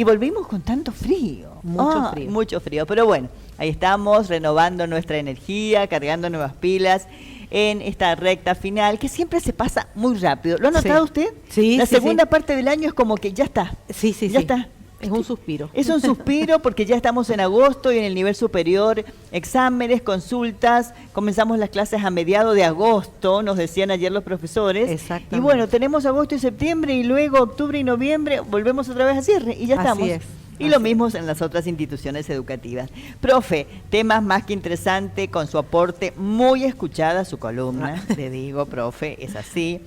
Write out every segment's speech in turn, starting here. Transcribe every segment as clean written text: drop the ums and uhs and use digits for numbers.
Y volvimos con tanto frío. Mucho frío. Mucho frío, pero bueno, ahí estamos renovando nuestra energía, cargando nuevas pilas en esta recta final, que siempre se pasa muy rápido. ¿Lo ha notado usted? Sí, La sí, segunda parte del año es como que ya está. Sí, sí, ya sí. está. Es un suspiro. Es un suspiro porque ya estamos en agosto y en el nivel superior, exámenes, consultas, comenzamos las clases a mediados de agosto, nos decían ayer los profesores. Exactamente. Y bueno, tenemos agosto y septiembre y luego octubre y noviembre volvemos otra vez a cierre y ya estamos. Así es. Y lo mismo en las otras instituciones educativas. Profe, temas más que interesante, con su aporte muy escuchada, su columna, le digo, profe, es así.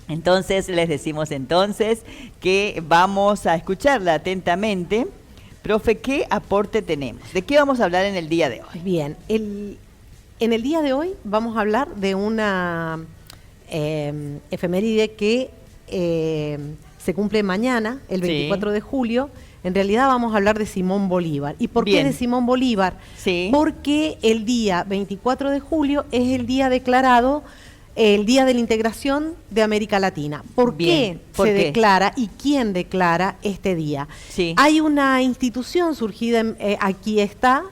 Entonces, les decimos que vamos a escucharla atentamente. Profe, ¿qué aporte tenemos? ¿De qué vamos a hablar en el día de hoy? Bien, en el día de hoy vamos a hablar de una efeméride que se cumple mañana, el 24 de julio. En realidad vamos a hablar de Simón Bolívar. ¿Y por qué de Simón Bolívar? Sí. Porque el día 24 de julio es el día declarado el Día de la Integración de América Latina. ¿Por qué se declara y quién declara este día? Sí. Hay una institución surgida, aquí está,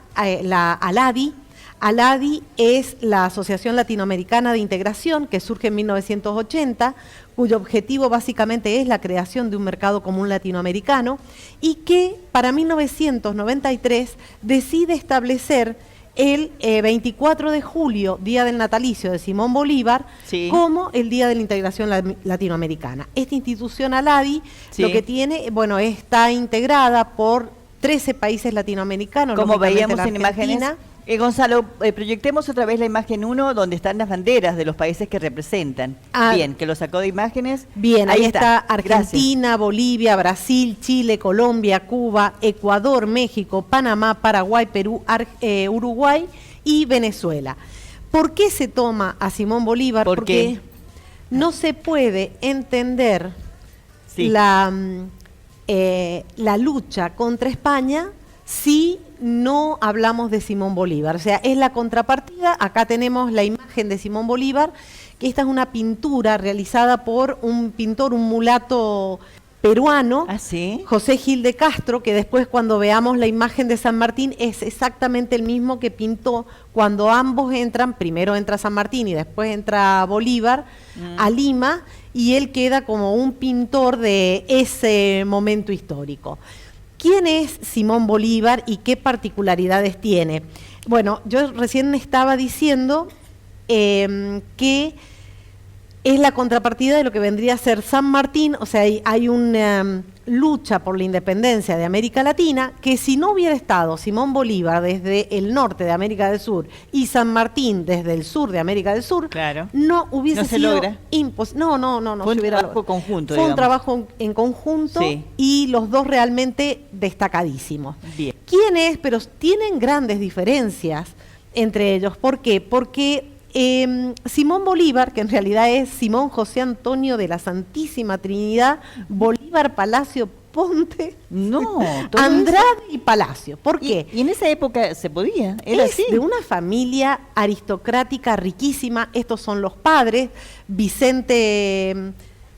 la ALADI. ALADI es la Asociación Latinoamericana de Integración, que surge en 1980, cuyo objetivo básicamente es la creación de un mercado común latinoamericano, y que para 1993 decide establecer el 24 de julio, día del natalicio de Simón Bolívar, como el Día de la Integración Latinoamericana. Esta institución ALADI lo que tiene, bueno, está integrada por 13 países latinoamericanos. Como veíamos en Argentina. imágenes. Gonzalo, proyectemos otra vez la imagen 1 donde están las banderas de los países que representan. Bien, que lo sacó de imágenes. Bien, ahí está Argentina, gracias. Bolivia, Brasil, Chile, Colombia, Cuba, Ecuador, México, Panamá, Paraguay, Perú, Uruguay y Venezuela. ¿Por qué se toma a Simón Bolívar? Porque no se puede entender la lucha contra España si no hablamos de Simón Bolívar. O sea, es la contrapartida. Acá tenemos la imagen de Simón Bolívar, que esta es una pintura realizada por un pintor, un mulato peruano, José Gil de Castro, que después cuando veamos la imagen de San Martín es exactamente el mismo que pintó cuando ambos entran, primero entra San Martín y después entra Bolívar a Lima, y él queda como un pintor de ese momento histórico. ¿Quién es Simón Bolívar y qué particularidades tiene? Bueno, yo recién estaba diciendo que es la contrapartida de lo que vendría a ser San Martín. O sea, hay una lucha por la independencia de América Latina, que si no hubiera estado Simón Bolívar desde el norte de América del Sur y San Martín desde el sur de América del Sur, no hubiese sido imposible. No fue se hubiera logrado. Conjunto, fue un trabajo en conjunto y los dos realmente destacadísimos. Bien. ¿Quién es? Pero tienen grandes diferencias entre ellos. ¿Por qué? Porque Simón Bolívar, que en realidad es Simón José Antonio de la Santísima Trinidad Bolívar Palacio Ponte, Andrade y Palacio. ¿Por qué? Y en esa época se podía, era así. De una familia aristocrática riquísima. Estos son los padres, Vicente,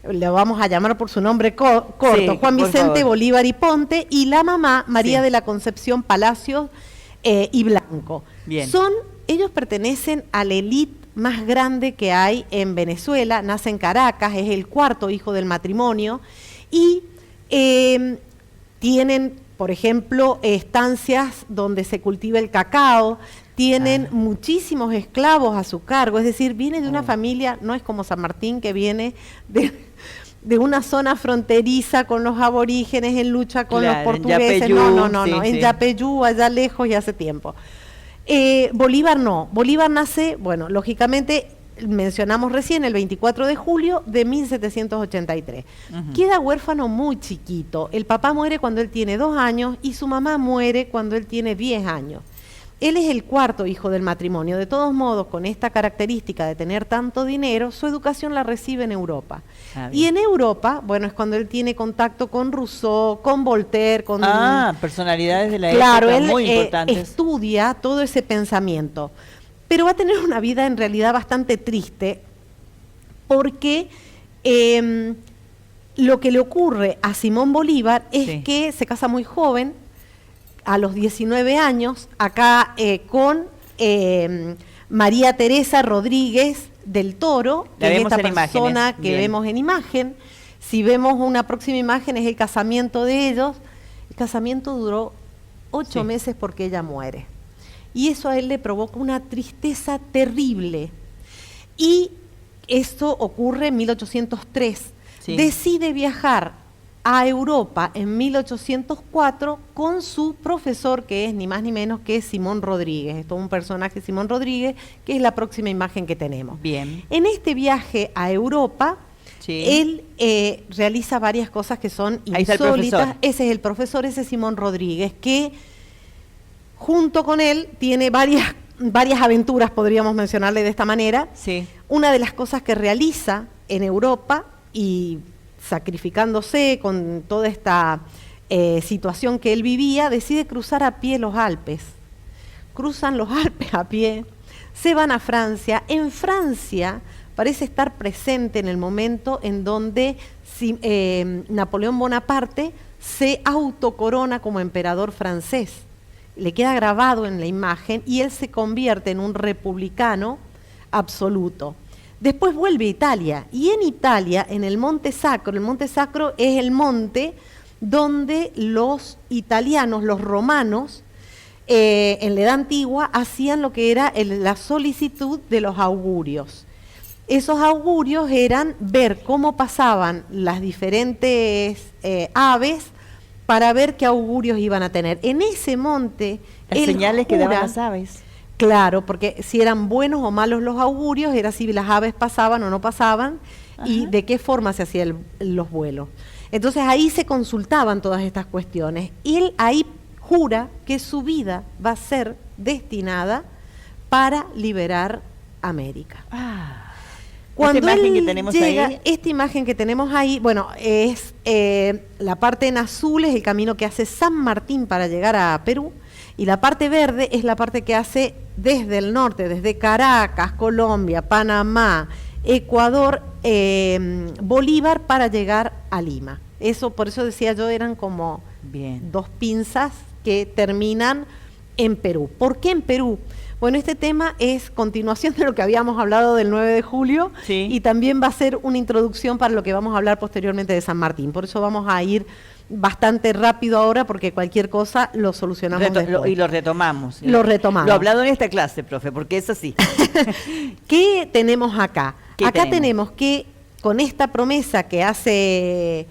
le vamos a llamar por su nombre corto, Juan Vicente Bolívar y Ponte, y la mamá, María de la Concepción Palacios y Blanco. Bien. Ellos pertenecen a la élite más grande que hay en Venezuela, nace en Caracas, es el cuarto hijo del matrimonio, y tienen, por ejemplo, estancias donde se cultiva el cacao, tienen muchísimos esclavos a su cargo, es decir, viene de una familia, no es como San Martín, que viene de una zona fronteriza con los aborígenes en lucha con los portugueses. No, en Yapeyú, allá lejos y hace tiempo. Bolívar no. Bolívar nace, bueno, lógicamente, mencionamos recién, el 24 de julio de 1783. Queda huérfano muy chiquito. El papá muere cuando él tiene 2 años y su mamá muere cuando él tiene 10 años. Él es el cuarto hijo del matrimonio. De todos modos, con esta característica de tener tanto dinero, su educación la recibe en Europa. Y en Europa, bueno, es cuando él tiene contacto con Rousseau, con Voltaire, con... personalidades de la época muy importantes. Estudia todo ese pensamiento. Pero va a tener una vida en realidad bastante triste, porque lo que le ocurre a Simón Bolívar es Sí. que se casa muy joven, a los 19 años, acá con María Teresa Rodríguez del Toro, La que es vemos esta en persona imágenes, que bien. vemos en imagen. Si vemos una próxima imagen es el casamiento de ellos. El casamiento duró 8 Sí. meses porque ella muere. Y eso a él le provoca una tristeza terrible. Y esto ocurre en 1803. Sí. Decide viajar a Europa en 1804 con su profesor, que es ni más ni menos que Simón Rodríguez. Esto es un personaje, Simón Rodríguez, que es la próxima imagen que tenemos. Bien. En este viaje a Europa, Sí. él realiza varias cosas que son Ahí está el insólitas. profesor. Ese es el profesor, ese es Simón Rodríguez, que junto con él tiene varias aventuras, podríamos mencionarle de esta manera. Sí. Una de las cosas que realiza en Europa y sacrificándose con toda esta situación que él vivía, decide cruzar a pie los Alpes. Cruzan los Alpes a pie, se van a Francia. En Francia parece estar presente en el momento en donde Napoleón Bonaparte se autocorona como emperador francés. Le queda grabado en la imagen y él se convierte en un republicano absoluto. Después vuelve a Italia, y en Italia, en el Monte Sacro es el monte donde los italianos, los romanos, en la Edad Antigua, hacían lo que era la solicitud de los augurios. Esos augurios eran ver cómo pasaban las diferentes aves para ver qué augurios iban a tener. En ese monte, Las él señales que daban jura- las aves. Claro, porque si eran buenos o malos los augurios, era si las aves pasaban o no pasaban y Ajá. de qué forma se hacían los vuelos. Entonces ahí se consultaban todas estas cuestiones y él ahí jura que su vida va a ser destinada para liberar América. Ah. Cuando Esta imagen él que tenemos llega, ahí. esta imagen que tenemos ahí, bueno, es la parte en azul es el camino que hace San Martín para llegar a Perú, y la parte verde es la parte que hace desde el norte, desde Caracas, Colombia, Panamá, Ecuador, Bolívar para llegar a Lima. Eso, por eso decía yo, eran como Bien. 2 pinzas que terminan en Perú. ¿Por qué en Perú? Bueno, este tema es continuación de lo que habíamos hablado del 9 de julio Sí. y también va a ser una introducción para lo que vamos a hablar posteriormente de San Martín. Por eso vamos a ir bastante rápido ahora porque cualquier cosa lo solucionamos después. Y lo retomamos. Lo retomamos. Lo hablado en esta clase, profe, porque es así. ¿Qué tenemos acá? ¿Qué Acá tenemos? tenemos que con esta promesa que hace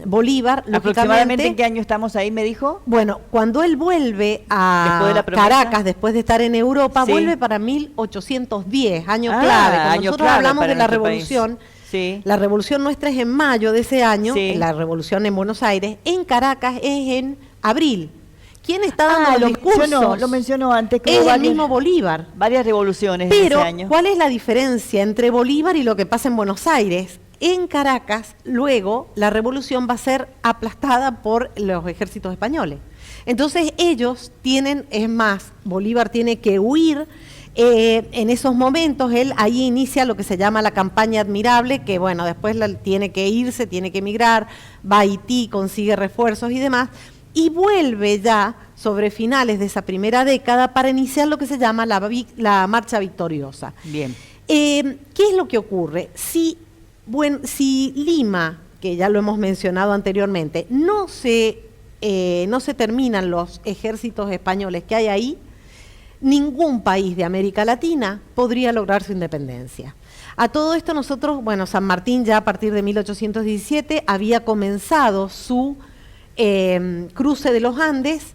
Bolívar, ¿Aproximadamente en lógicamente, qué año estamos ahí, me dijo? bueno, cuando él vuelve Después de a la promesa. Caracas, después de estar en Europa, Sí. vuelve para 1810, año Ah, clave. Cuando año nosotros clave hablamos para de la nuestro país. revolución, Sí. la revolución nuestra es en mayo de ese año, Sí. la revolución en Buenos Aires, en Caracas es en abril. ¿Quién está dando los discursos? Lo mencionó antes. que Es hubo el mismo Bolívar. varias revoluciones en Pero, ese año. ¿cuál es la diferencia entre Bolívar y lo que pasa en Buenos Aires? En Caracas, luego, la revolución va a ser aplastada por los ejércitos españoles. Entonces, ellos tienen, es más, Bolívar tiene que huir. En esos momentos, él ahí inicia lo que se llama la campaña admirable, que bueno, después tiene que irse, tiene que emigrar, va a Haití, consigue refuerzos y demás, y vuelve ya sobre finales de esa primera década para iniciar lo que se llama la marcha victoriosa. Bien. ¿Qué es lo que ocurre? Si Lima, que ya lo hemos mencionado anteriormente, no se terminan los ejércitos españoles que hay ahí, ningún país de América Latina podría lograr su independencia. A todo esto nosotros, bueno, San Martín ya a partir de 1817 había comenzado su cruce de los Andes,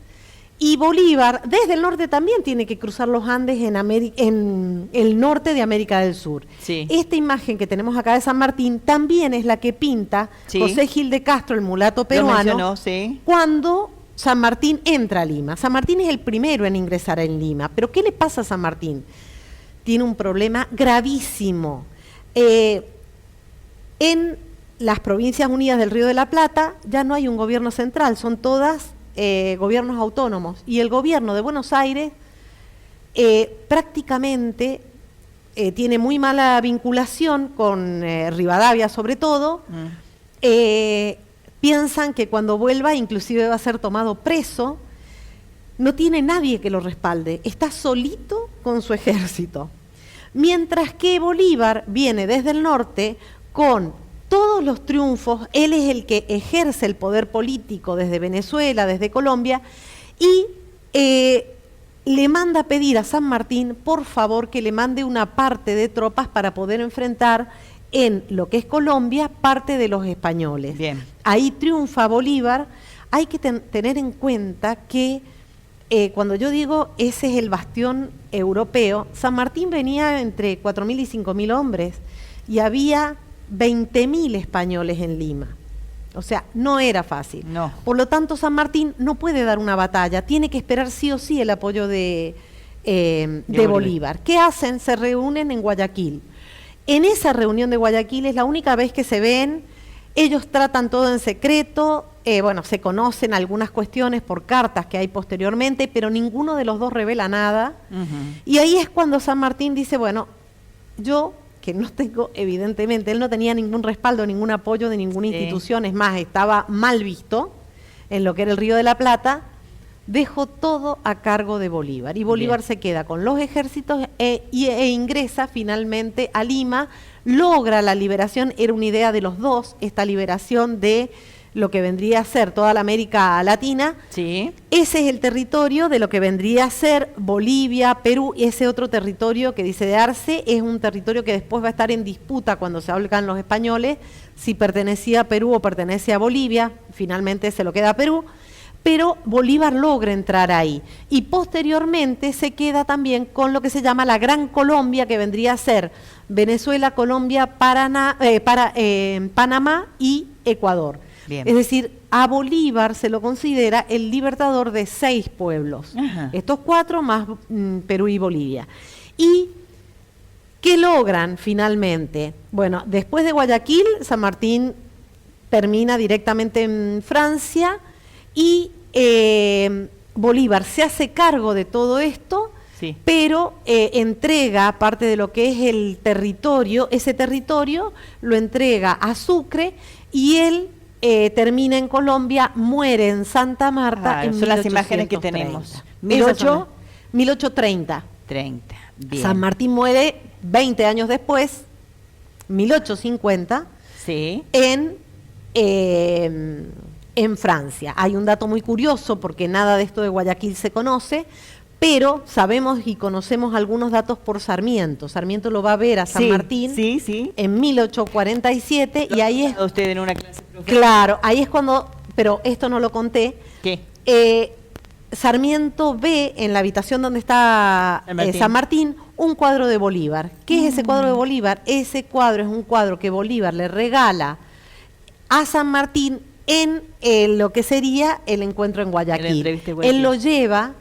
y Bolívar desde el norte también tiene que cruzar los Andes en el norte de América del Sur. Sí. Esta imagen que tenemos acá de San Martín también es la que pinta Sí. José Gil de Castro, el mulato Lo peruano, mencionó, sí. cuando San Martín entra a Lima. San Martín es el primero en ingresar en Lima. ¿Pero qué le pasa a San Martín? Tiene un problema gravísimo. En las Provincias Unidas del Río de la Plata ya no hay un gobierno central, son todas gobiernos autónomos. Y el gobierno de Buenos Aires prácticamente tiene muy mala vinculación con Rivadavia sobre todo, piensan que cuando vuelva inclusive va a ser tomado preso. No tiene nadie que lo respalde, está solito con su ejército. Mientras que Bolívar viene desde el norte con todos los triunfos, él es el que ejerce el poder político desde Venezuela, desde Colombia, y le manda a pedir a San Martín, por favor, que le mande una parte de tropas para poder enfrentar en lo que es Colombia parte de los españoles. Bien. Ahí triunfa Bolívar. Hay que tener en cuenta que cuando yo digo ese es el bastión europeo, San Martín venía entre 4.000 y 5.000 hombres y había 20.000 españoles en Lima. O sea, no era fácil. No. Por lo tanto, San Martín no puede dar una batalla, tiene que esperar sí o sí el apoyo de Bolívar. ¿Qué hacen? Se reúnen en Guayaquil. En esa reunión de Guayaquil es la única vez que se ven, ellos tratan todo en secreto, se conocen algunas cuestiones por cartas que hay posteriormente, pero ninguno de los dos revela nada. Y ahí es cuando San Martín dice, bueno, yo, que no tengo, evidentemente, él no tenía ningún respaldo, ningún apoyo de ninguna institución, es más, estaba mal visto en lo que era el Río de la Plata, dejó todo a cargo de Bolívar. Y Bolívar se queda con los ejércitos e ingresa finalmente a Lima, logra la liberación, era una idea de los dos, esta liberación de lo que vendría a ser toda la América Latina. Sí. Ese es el territorio de lo que vendría a ser Bolivia, Perú, y ese otro territorio que dice de Arce es un territorio que después va a estar en disputa cuando se hablan los españoles, si pertenecía a Perú o pertenece a Bolivia, finalmente se lo queda a Perú, pero Bolívar logra entrar ahí y posteriormente se queda también con lo que se llama la Gran Colombia, que vendría a ser Venezuela, Colombia, Panamá y Ecuador. Bien. Es decir, a Bolívar se lo considera el libertador de 6 pueblos. Ajá. Estos 4 más Perú y Bolivia. ¿Y qué logran finalmente? Bueno, después de Guayaquil, San Martín termina directamente en Francia y Bolívar se hace cargo de todo esto, Sí. pero entrega parte de lo que es el territorio, ese territorio lo entrega a Sucre y él termina en Colombia, muere en Santa Marta en son las imágenes que tenemos. 1830. 30. Bien. San Martín muere 20 años después, 1850, Sí. en Francia. Hay un dato muy curioso porque nada de esto de Guayaquil se conoce, pero sabemos y conocemos algunos datos por Sarmiento. Sarmiento lo va a ver a San Martín en 1847 y ahí es... Usted en una clase, profe. Claro, ahí es cuando, pero esto no lo conté. ¿Qué? Sarmiento ve en la habitación donde está San Martín un cuadro de Bolívar. ¿Qué es ese cuadro de Bolívar? Ese cuadro es un cuadro que Bolívar le regala a San Martín en lo que sería el encuentro en Guayaquil. Él lo lleva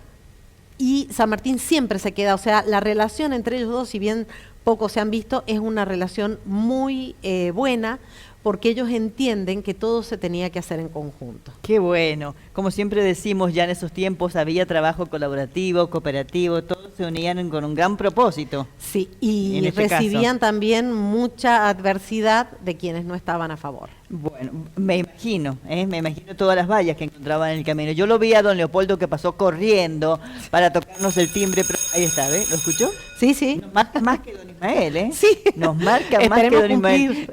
y San Martín siempre se queda, o sea, la relación entre ellos dos, si bien poco se han visto, es una relación muy buena, porque ellos entienden que todo se tenía que hacer en conjunto. Qué bueno. Como siempre decimos, ya en esos tiempos había trabajo colaborativo, cooperativo, todos se unían con un gran propósito. Sí, y recibían también mucha adversidad de quienes no estaban a favor. Bueno, me imagino todas las vallas que encontraban en el camino. Yo lo vi a don Leopoldo que pasó corriendo para tocarnos el timbre, pero ahí está, ¿ves? ¿Lo escuchó? Sí, sí. Nos marca más que don Ismael, ¿eh? Sí. Nos marca más que don Ismael.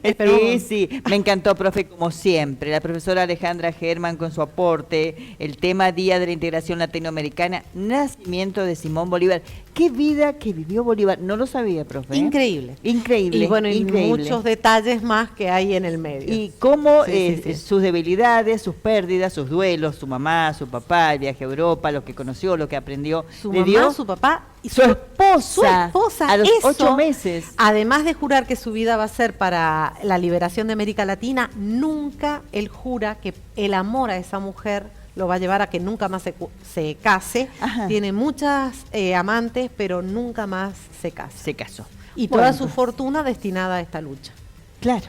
Sí. Me encantó, profe, como siempre. La profesora Alejandra Germán con su aporte, el tema Día de la Integración Latinoamericana, nacimiento de Simón Bolívar. Qué vida que vivió Bolívar. No lo sabía, profe. Increíble. Increíble. Y bueno, increíble. Y muchos detalles más que hay en el medio. Y cómo sí. sus debilidades, sus pérdidas, sus duelos, su mamá, su papá, el viaje a Europa, lo que conoció, lo que aprendió. Su le mamá, dio su papá y su esposa a los eso, 8 meses. Además de jurar que su vida va a ser para la liberación de América Latina, nunca él jura que el amor a esa mujer lo va a llevar a que nunca más se case. Ajá. Tiene muchas amantes, pero nunca más se casa. Se casó. Y toda su fortuna destinada a esta lucha. Claro.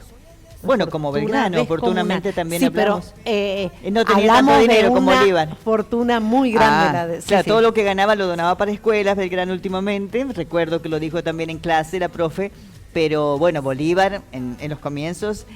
Bueno, como Belgrano, oportunamente también hablamos. Pero, no tenía tanto dinero como Bolívar. Fortuna muy grande. Todo lo que ganaba lo donaba para escuelas, Belgrano últimamente. Recuerdo que lo dijo también en clase la profe, pero bueno, Bolívar en los comienzos,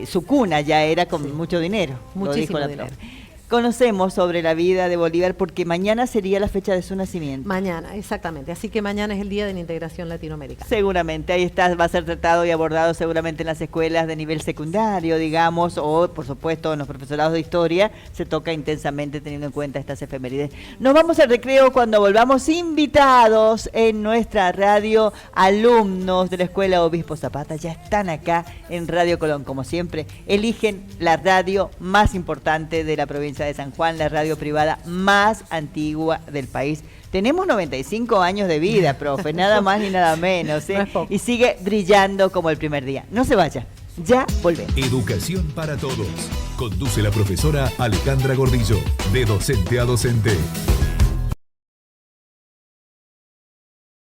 su cuna ya era con mucho dinero, lo dijo Muchísimo la dinero. profe. Conocemos sobre la vida de Bolívar porque mañana sería la fecha de su nacimiento. Mañana, exactamente. Así que mañana es el Día de la Integración Latinoamericana. Seguramente, ahí está, va a ser tratado y abordado seguramente en las escuelas de nivel secundario, digamos, o por supuesto en los profesorados de historia, se toca intensamente teniendo en cuenta estas efemérides. Nos vamos al recreo cuando volvamos invitados en nuestra radio, alumnos de la Escuela Obispo Zapata, ya están acá en Radio Colón, como siempre, eligen la radio más importante de la provincia de San Juan, la radio privada más antigua del país. Tenemos 95 años de vida, profe, nada más ni nada menos, ¿eh? No es poco. Y sigue brillando como el primer día. No se vaya, ya volvemos. Educación para todos. Conduce la profesora Alejandra Gordillo, de docente a docente.